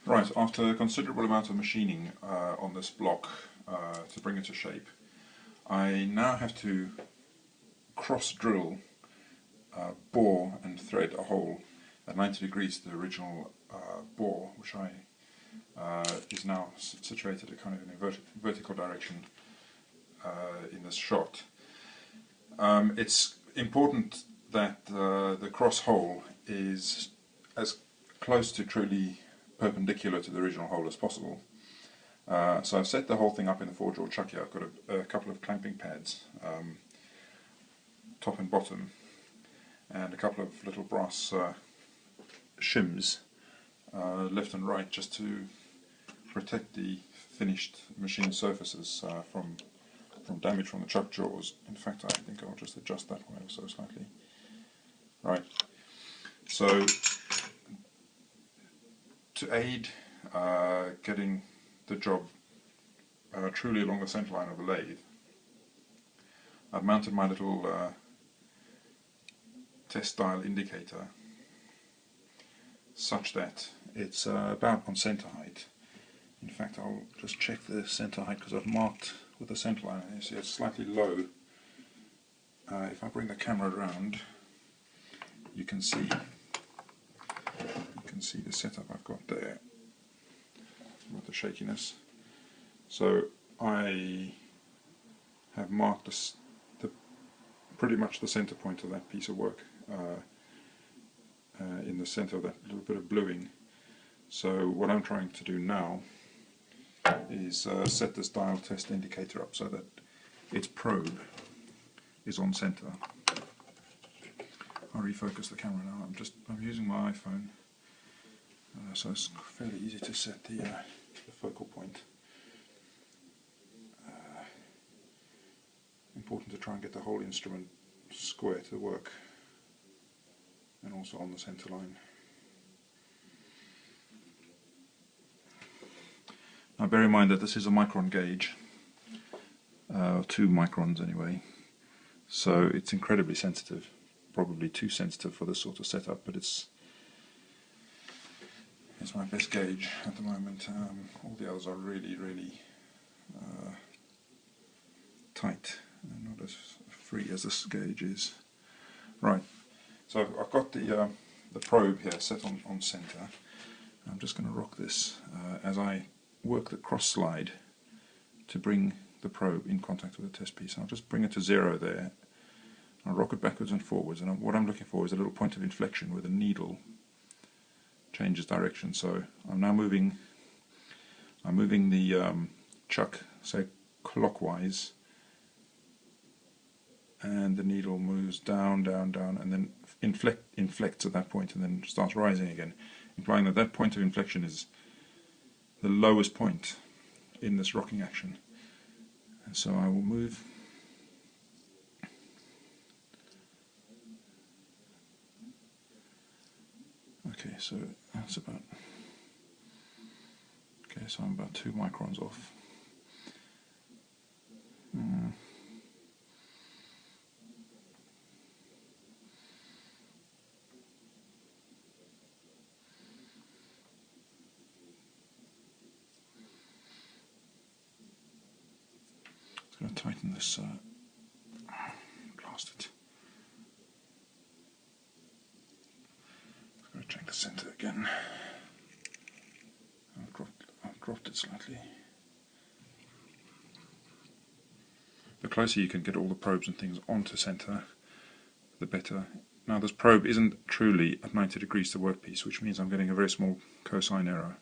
Right, after a considerable amount of machining on this block to bring it to shape, I now have to cross drill, bore and thread a hole at 90 degrees to the original bore, which is now situated at kind of in a vertical direction in this shot. It's important that the cross hole is as close to truly perpendicular to the original hole as possible. So I've set the whole thing up in the forge or chuck here. I've got a couple of clamping pads, top and bottom, and a couple of little brass shims left and right, just to protect the finished machine surfaces from damage from the chuck jaws. In fact, I think I'll just adjust that way so slightly. Right. So to aid getting the job truly along the centre line of the lathe, I've mounted my little test dial indicator such that it's about on centre height. In fact, I'll just check the centre height because I've marked with the centre line. You see it's slightly low. If I bring the camera around, you can see the setup I've got there with the shakiness. So I have marked pretty much the centre point of that piece of work in the centre of that little bit of bluing. So what I'm trying to do now is set this dial test indicator up so that its probe is on centre. I'll refocus the camera now. I'm using my iPhone, so it's fairly easy to set the focal point. Important to try and get the whole instrument square to work and also on the centre line. Now bear in mind that this is a micron gauge, 2 microns anyway, so it's incredibly sensitive, probably too sensitive for this sort of setup, but it's my best gauge at the moment. All the others are really tight and not as free as this gauge is. Right, so I've got the probe here set on centre. I'm just going to rock this as I work the cross slide to bring the probe in contact with the test piece. I'll just bring it to 0 there. I'll rock it backwards and forwards, and what I'm looking for is a little point of inflection where the needle changes direction. So I'm now moving the chuck, say, clockwise, and the needle moves down, and then inflects at that point and then starts rising again, implying that that point of inflection is the lowest point in this rocking action. And so I will move okay, so that's about so I'm about 2 microns off. I'm going to tighten this, blast it. I'm going to check the centre again. I've dropped it slightly. The closer you can get all the probes and things onto centre, the better. Now this probe isn't truly at 90 degrees to the workpiece, which means I'm getting a very small cosine error.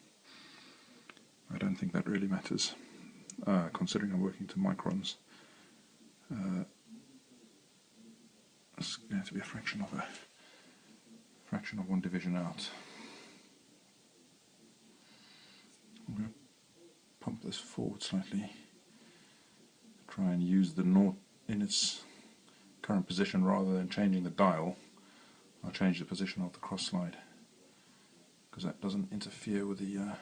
I don't think that really matters. Considering I'm working to microns, it's going to be a fraction of 1 division out. I'm going to pump this forward slightly, try and use the naught in its current position rather than changing the dial. I'll change the position of the cross slide because that doesn't interfere with the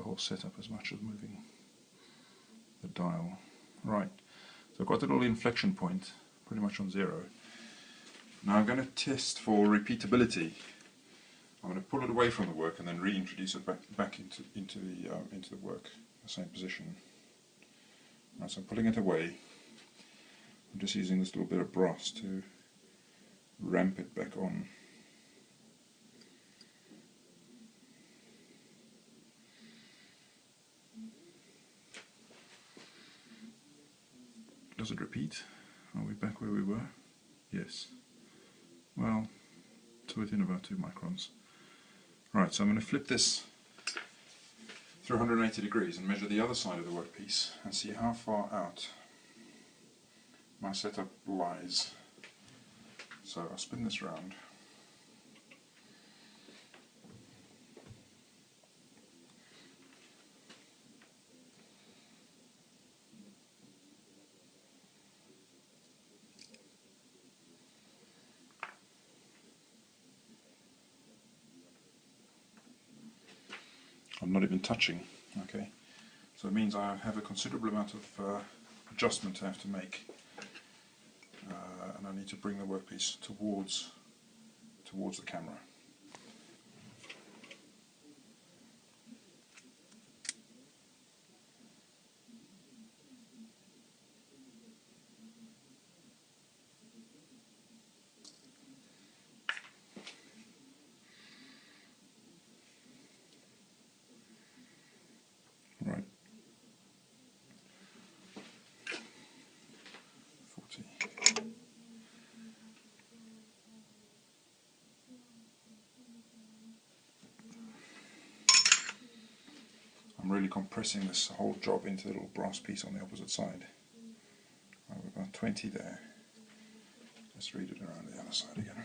whole setup as much as moving the dial. Right, so I've got a little inflection point pretty much on 0. Now I'm going to test for repeatability I'm going to pull it away from the work and then reintroduce it back into the work, the same position. Right, so I'm pulling it away. I'm just using this little bit of brass to ramp it back on. Does it repeat? Are we back where we were? Yes. Well, it's within about 2 microns. Right, so I'm going to flip this through 180 degrees and measure the other side of the workpiece and see how far out my setup lies. So I'll spin this round. I'm not even touching, okay? So it means I have a considerable amount of adjustment I have to make, and I need to bring the workpiece towards the camera. Right. 40. I'm really compressing this whole job into the little brass piece on the opposite side. Right, we've got 20 there. Let's read it around the other side again.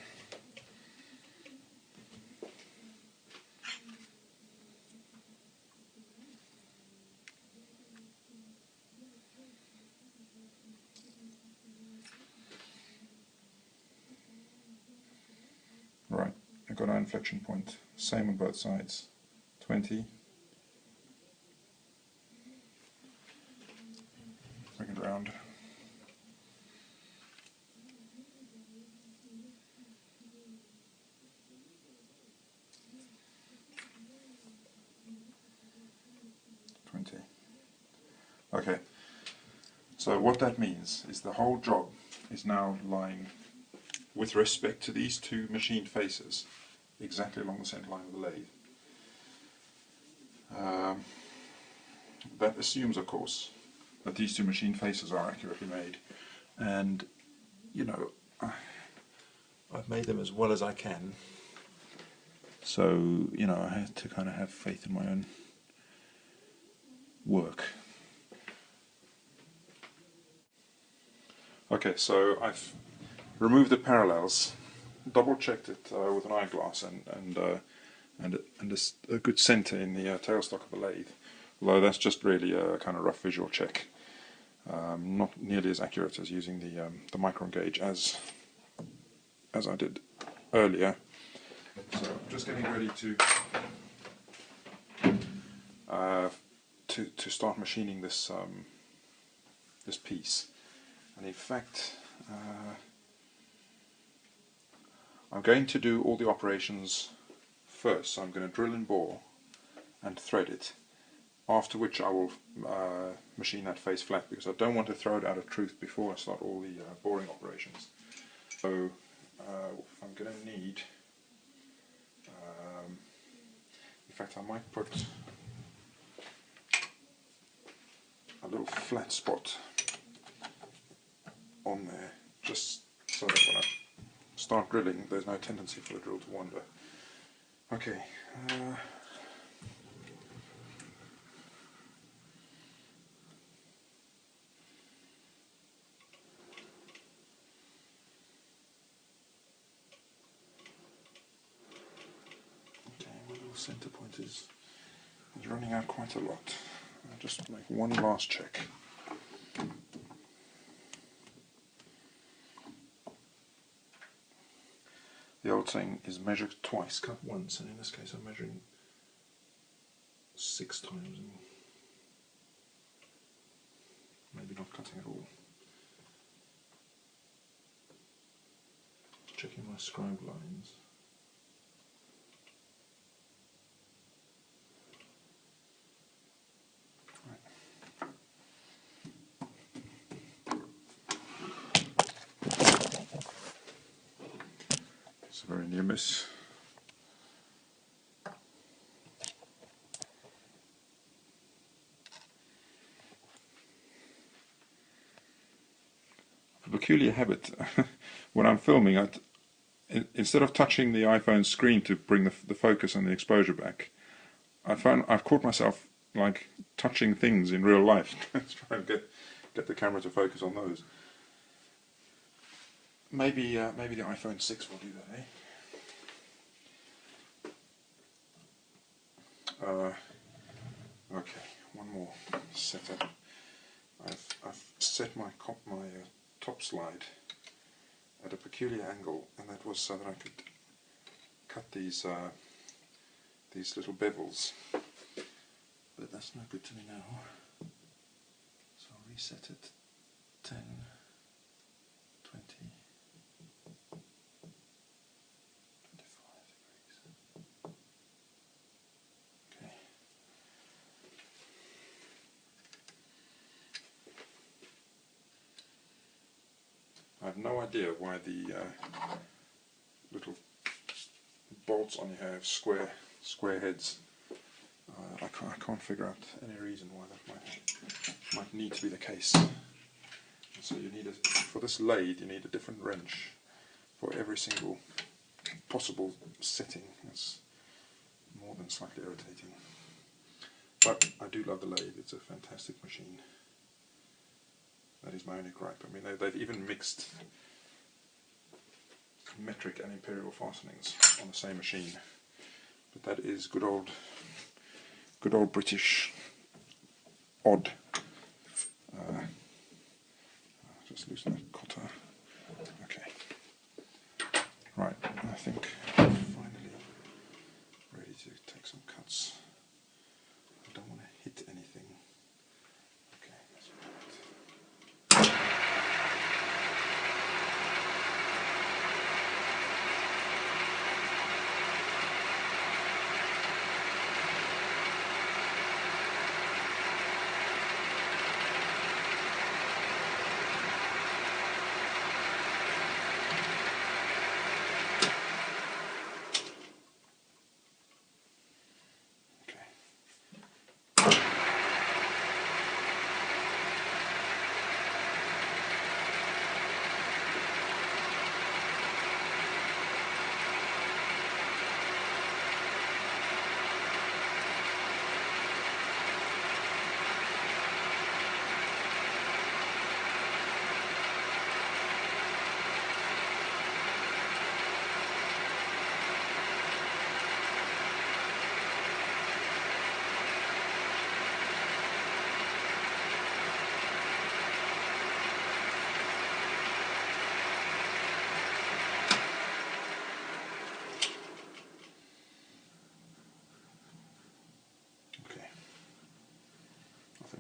Right, I've got our inflection point, same on both sides, 20. Bring it round. Okay, so what that means is the whole job is now lying, with respect to these two machined faces, exactly along the centre line of the lathe. That assumes, of course, that these two machined faces are accurately made, and you know, I've made them as well as I can, so you know, I had to kind of have faith in my own work. Okay, so I've removed the parallels, double checked it with an eyeglass, and a good centre in the tailstock of the lathe, although that's just really a kind of rough visual check, not nearly as accurate as using the micron gauge as I did earlier. So I'm just getting ready to start machining this this piece, and in fact I'm going to do all the operations first. So I'm going to drill and bore and thread it, after which I will machine that face flat, because I don't want to throw it out of truth before I start all the boring operations. So I'm going to need, in fact I might put a little flat spot on there, just so that when I start drilling there's no tendency for the drill to wander. Okay. My little centre point is running out quite a lot. I'll just make one last check. The old saying is measure twice, cut once, and in this case I'm measuring 6 times and maybe not cutting at all. Checking my scribe lines. It's a very near miss. A peculiar habit when I'm filming, instead of touching the iPhone screen to bring the focus and the exposure back, I've caught myself like touching things in real life to try and get the camera to focus on those. Maybe the iPhone 6 will do that, eh? Okay, one more setup. I've set my top slide at a peculiar angle, and that was so that I could cut these little bevels. But that's no good to me now. So I'll reset it. 10, 20, 25 degrees. Okay. I have no idea why the little bolts on here have square heads. I can't figure out any reason why that might need to be the case. So you need for this lathe you need a different wrench for every single possible setting. It's more than slightly irritating. But I do love the lathe. It's a fantastic machine. That is my only gripe. I mean, they've even mixed metric and imperial fastenings on the same machine. But that is good old British odd. Just loosen that cotter. Okay. Right, I think I'm finally ready to take some cuts. I don't want to hit anything. Okay, that's right.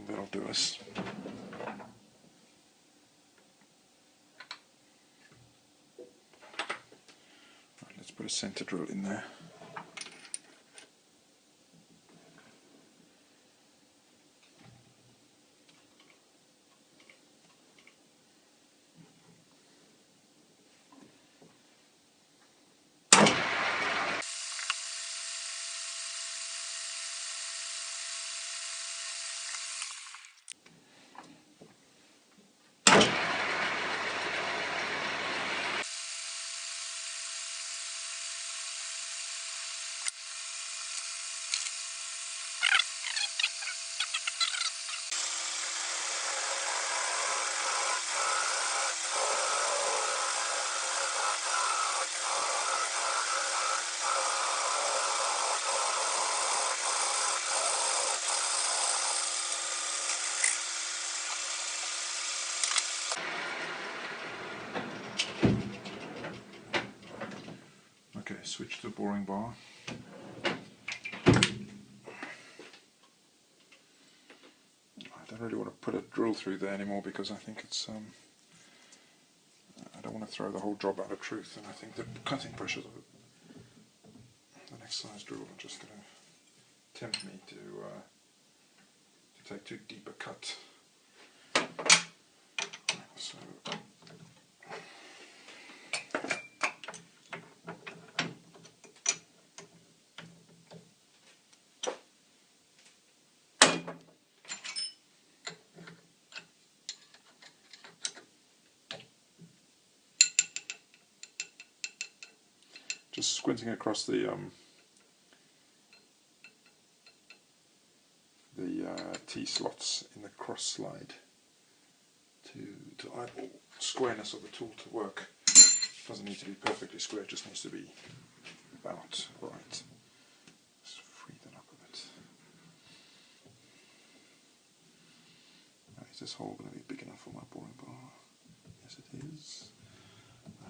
That'll do us. Right, let's put a center drill in there. Okay, switch to the boring bar. I don't really want to put a drill through there anymore because I think it's I don't want to throw the whole job out of truth, and I think the cutting pressures of the next size drill are just going to tempt me to take too deep a cut. Right, so just squinting across the T-slots in the cross slide to eyeball squareness of the tool to work. Doesn't need to be perfectly square, it just needs to be about right. Just free that up a bit. Now, is this hole going to be big enough for my boring bar? Yes, it is.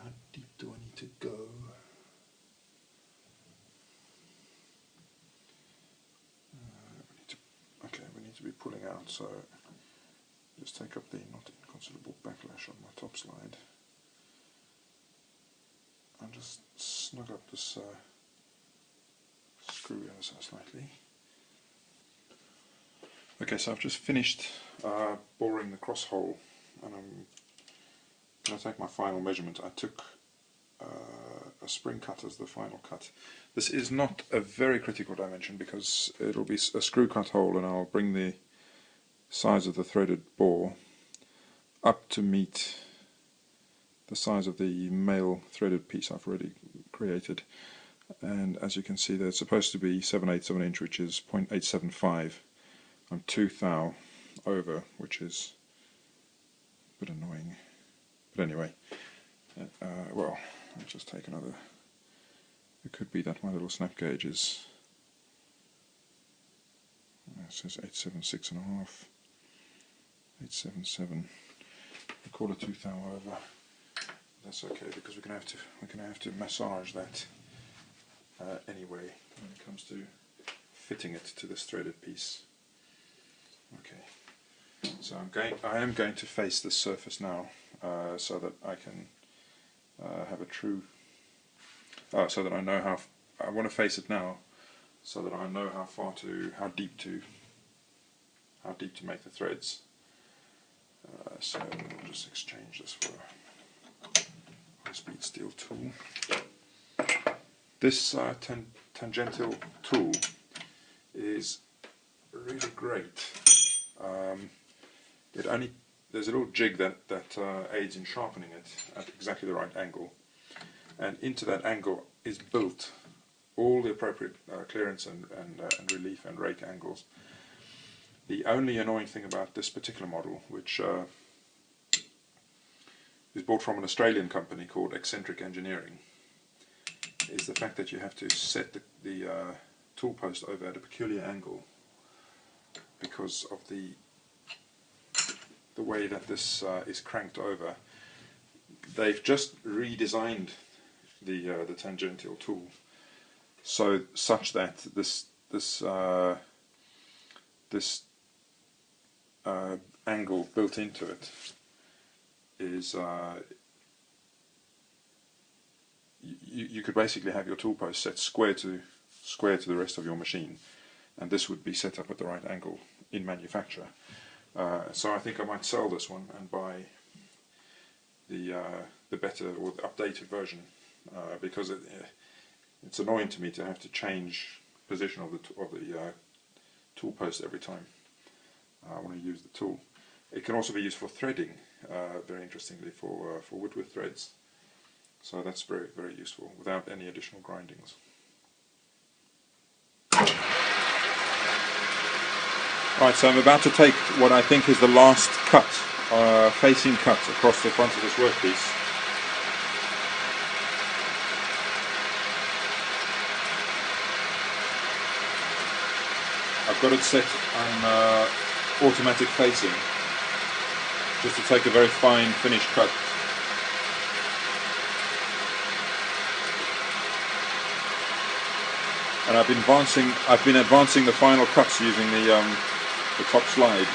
How deep do I need to go? We need to be pulling out, so just take up the not inconsiderable backlash on my top slide and just snug up this screw ever so slightly. Okay, so I've just finished boring the cross hole, and I'm going to take my final measurement. I took a spring cut as the final cut. This is not a very critical dimension because it'll be a screw cut hole, and I'll bring the size of the threaded bore up to meet the size of the male threaded piece I've already created. And as you can see, they're supposed to be 7/8 of an inch, which is 0.875. I'm 2 thou over, which is a bit annoying. But anyway, well, I'll just take another. It could be that my little snap gauge is, it says 876.5, 877. We'll call it 2 thou over. That's okay because we're going to have to massage that anyway when it comes to fitting it to this threaded piece. Okay, so I am going to face this surface now so that I can have a true. So that I know how I want to face it now, so that I know how deep to make the threads. So we'll just exchange this for a high-speed steel tool. This tangential tool is really great. There's a little jig that aids in sharpening it at exactly the right angle, and into that angle is built all the appropriate clearance and relief and rake angles. The only annoying thing about this particular model, which is bought from an Australian company called Eccentric Engineering, is the fact that you have to set the tool post over at a peculiar angle because of the way that this is cranked over. They've just redesigned the tangential tool such that this angle built into it is you could basically have your tool post set square to the rest of your machine, and this would be set up at the right angle in manufacture. So I think I might sell this one and buy the better or the updated version, because it's annoying to me to have to change position of the tool post every time I want to use the tool. It can also be used for threading, very interestingly, for Whitworth threads. So that's very, very useful without any additional grindings. Right, so I'm about to take what I think is the last cut, facing cut across the front of this workpiece. I've got it set on automatic facing, just to take a very fine finished cut. And I've been advancing the final cuts using the top slide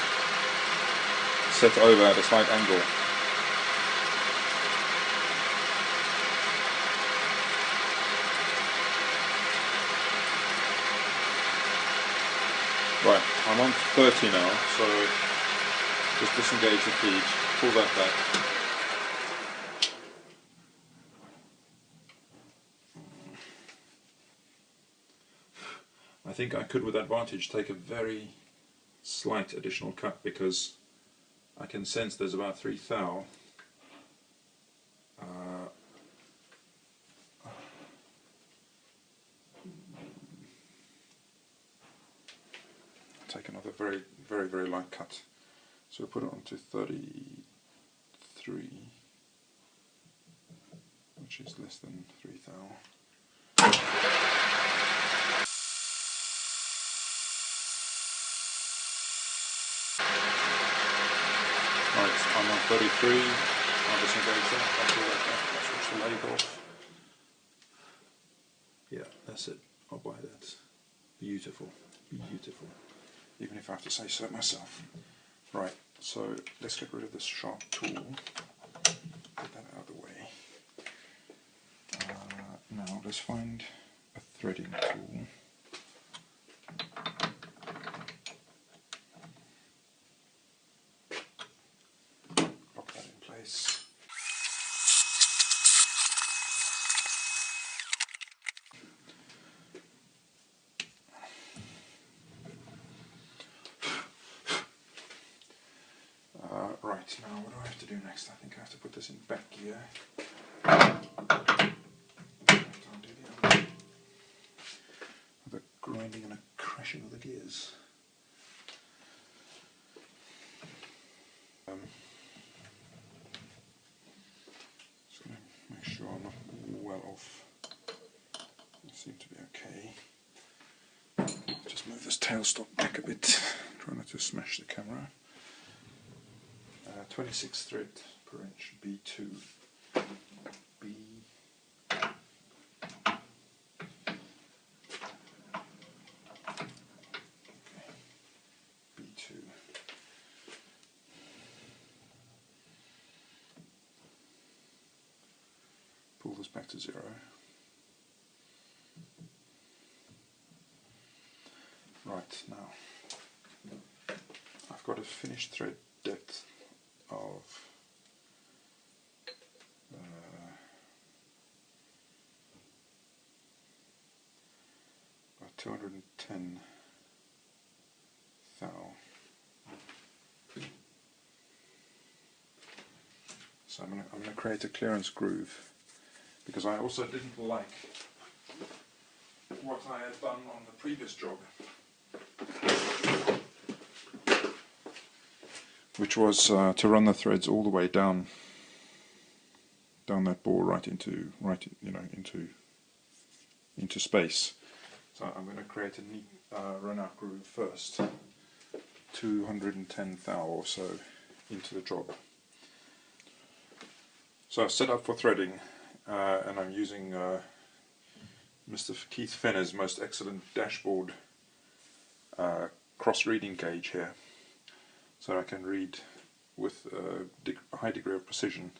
set over at a slight angle. Right, I'm on 30 now, so just disengage the feed, pull that back. I think I could with advantage take a very slight additional cut, because I can sense there's about 3 thou. take another very light cut. So put it onto 33, which is less than 3 thou. Right, I'm on 33, I'll disengage that, that's all like that, I'll switch the lathe off. Yeah, that's it, I'll buy that. Beautiful, beautiful. Even if I have to say so myself. Right, so let's get rid of this sharp tool. Get that out of the way. Now let's find a threading tool. Lock that in place. Right, now what do I have to do next? I think I have to put this in back gear. The grinding and a crashing of the gears. Just going to make sure I'm not well off. It seems to be okay. Just move this tailstock back a bit. Try not to smash the camera. 26 thread per inch, B2. B. Okay. B2. Pull this back to 0. Right, now I've got a finished thread depth of 210 thou. So I'm going to create a clearance groove, because I also didn't like what I had done on the previous job, which was to run the threads all the way down that bore into space. So I'm going to create a neat run-out groove first, 210 thou or so into the job. So I've set up for threading, and I'm using Mr. Keith Fenner's most excellent dashboard cross-reading gauge here, so I can read with a high degree of precision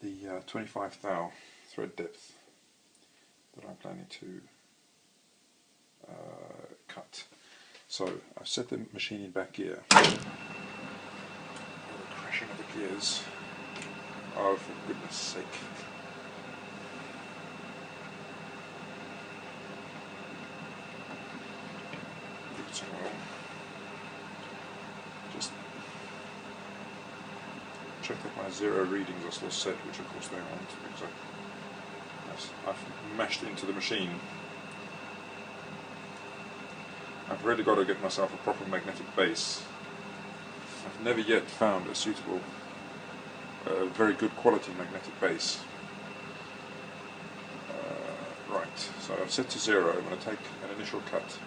the 25 thou thread depth that I'm planning to cut. So I've set the machine in back gear. The crashing of the gears. Oh, for goodness sake. Give it some oil. Just check that my 0 readings are still set, which of course they aren't, because I've mashed into the machine. I've really got to get myself a proper magnetic base. I've never yet found a suitable, very good quality magnetic base. Right, so I've set to 0. I'm going to take an initial cut.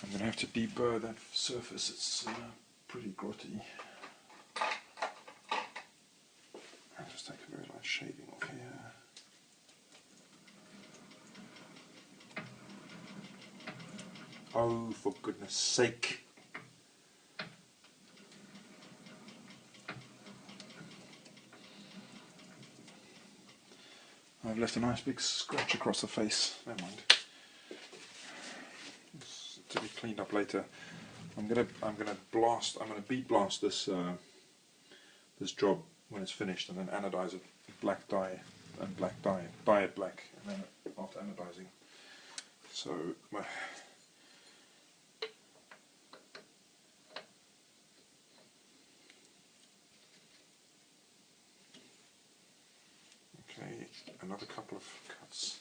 I'm going to have to deburr that surface, it's pretty grotty. I'll just take a very light shaving off here. Oh, for goodness sake. I've left a nice big scratch across the face. Never mind. It's to be cleaned up later. I'm gonna bead blast this this job when it's finished, and then anodize it with black dye and black dye it black, and then after anodizing. So another couple of cuts.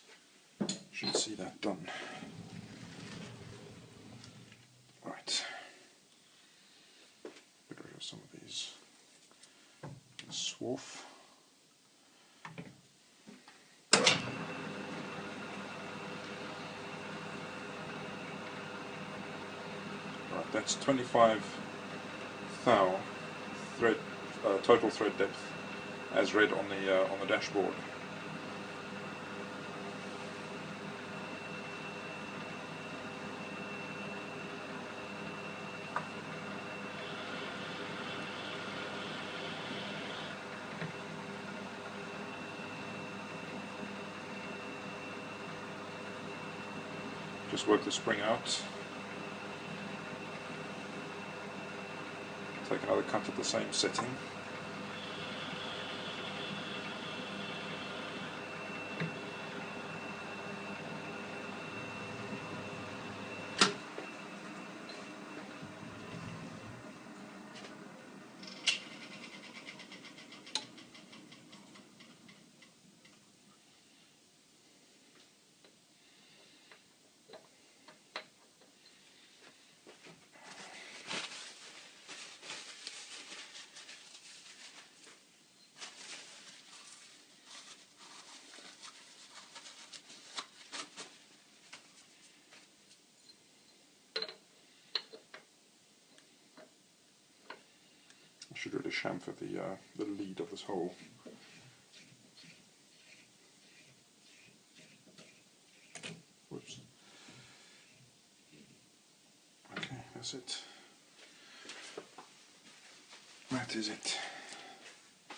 Should see that done. Right. Get rid of some of these. Swarf. Right, that's 25 thou thread total thread depth, as read on the dashboard. Just work the spring out. Take another cut at the same setting. I should really chamfer the lead of this hole. Whoops. Okay, that's it. That is it.